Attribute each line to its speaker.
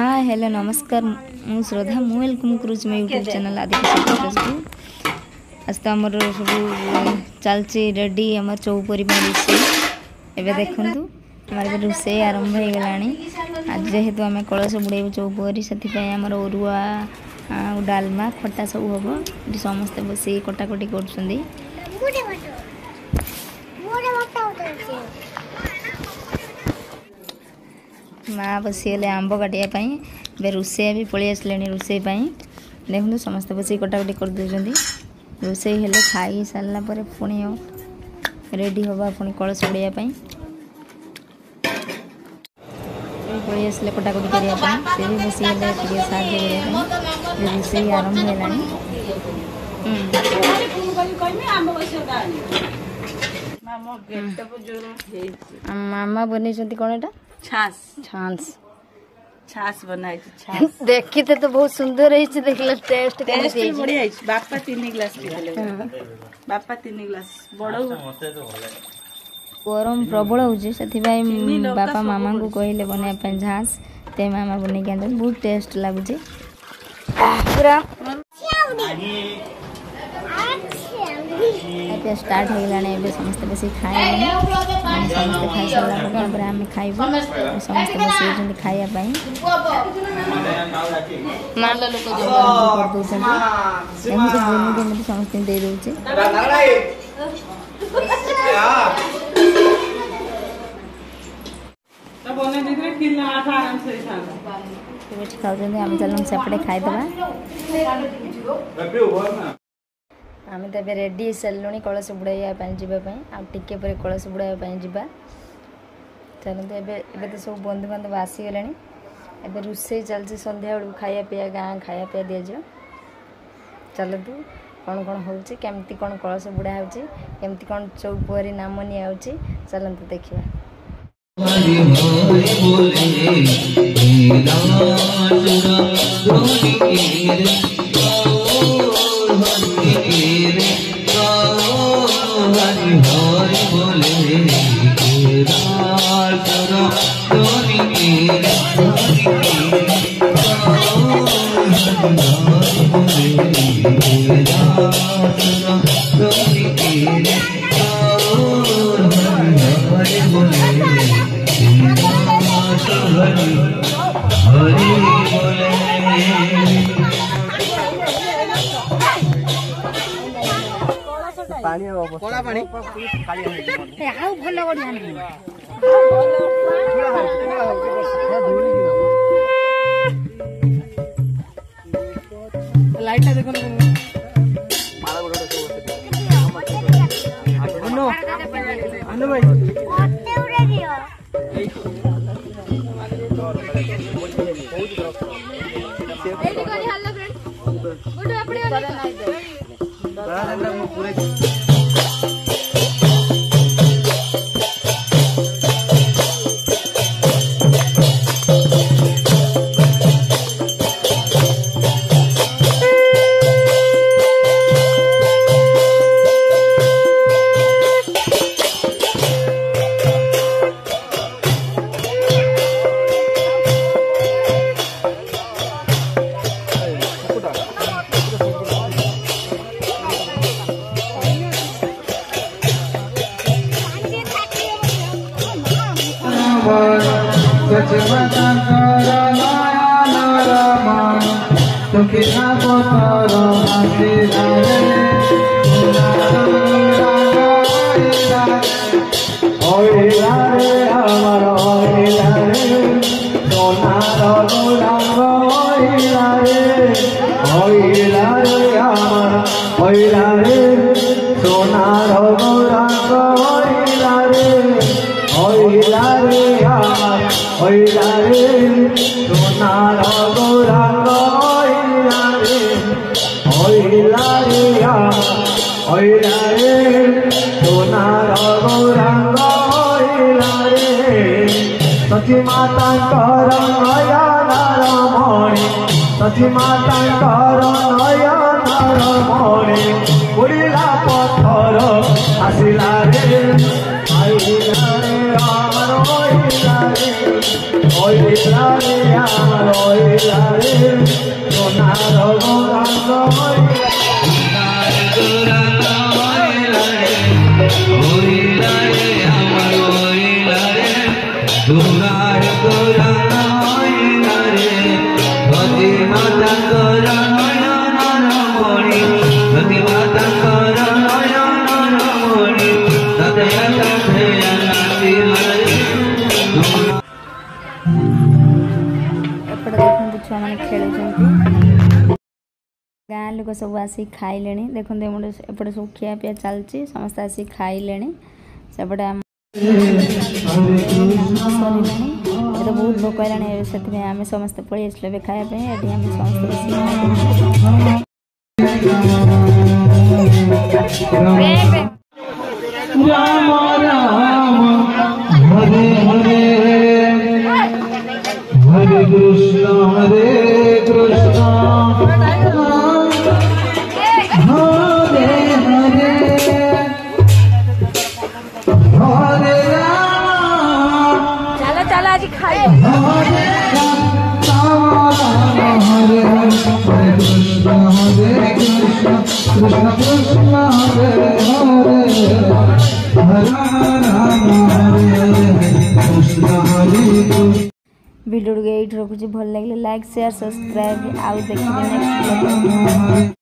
Speaker 1: hi hello नमस्कार मु श्रद्धा मु वेलकम करूँ मो यूट्यूब चैनल आदिवासी को आज तो आमर सब चलती रेडी आम चौपरी रोषे एवं देखूँ आम रोषे आरंभ हो गला आज जेहेतु आम कलश बुड़े चौपरी से आमर अरुआ डालमा खटा सब हम समस्ते बस कटाकटी कर माँ बसीगले आंब काटापी रोषे भी पलि आसले रोषे देखो समस्त बस कटाकटी कर दे रोषे हेले खाई सारा पुणी रेडी हवा पुणी कलश उड़ापी पलि आसले कटाकटी करने से भी बसीगले साहय रोषे आरंभ है मामा बन कौन एटा
Speaker 2: छाछ
Speaker 1: छाछ
Speaker 2: छाछ बनाई छाछ
Speaker 1: देखी तो बहुत सुंदर है देखले टेस्ट
Speaker 2: बढ़िया है बापा 3 गिलास पीले बापा 3 गिलास बड़ो
Speaker 1: गरम प्रबल होची से बापा मामा को कहले बनाया पे झांस ते मामा बने के बहुत टेस्ट लागुचे पूरा स्टार्ट हो गलाने समस्त बस खाए समस्त खाई सारा आम खाइब समस्त बस खायापी समस्त दे दे खाऊ चलो सेपटे खाईदे आम तो रेडी सारे कलश बुड़ाई जावाई आगे पर कलश बुड़ाई जा चलते एवं तो सब बंधु बांधव आसीगले एवं रोषे चलती संध्या बेलू खाया पीया गाँ खाया पीया दि जाओ चलतु कौन कौन होमती कौन कलश बुड़ा होमती कौन चौपुआरी नाम निया चलतु देखा लाइट देखो सती माता नयन मणि उड़िला पत्थर आसिला रे एपटे देखते छुआ मैंने खेल गाँ लोक सब आसिक खाइले देखते एपटे सब खिया पिया चलती समस्त आसिक खाइले सेपटे तो बहुत भोक है से आम समस्ते पलि आसलु खायापी आम समस्त
Speaker 3: राम राम हरे हरे हरे कृष्ण हरे कृष्ण हरे हरे हरे राम
Speaker 1: चलो चलो आज खाई
Speaker 3: हरे राम हरे हरे कृष्ण कृष्ण कृष्ण हरे हरे
Speaker 1: वीडियो ये रखुची भल लगे लाइक शेयर सब्सक्राइब आउ देखिए नेक्स्ट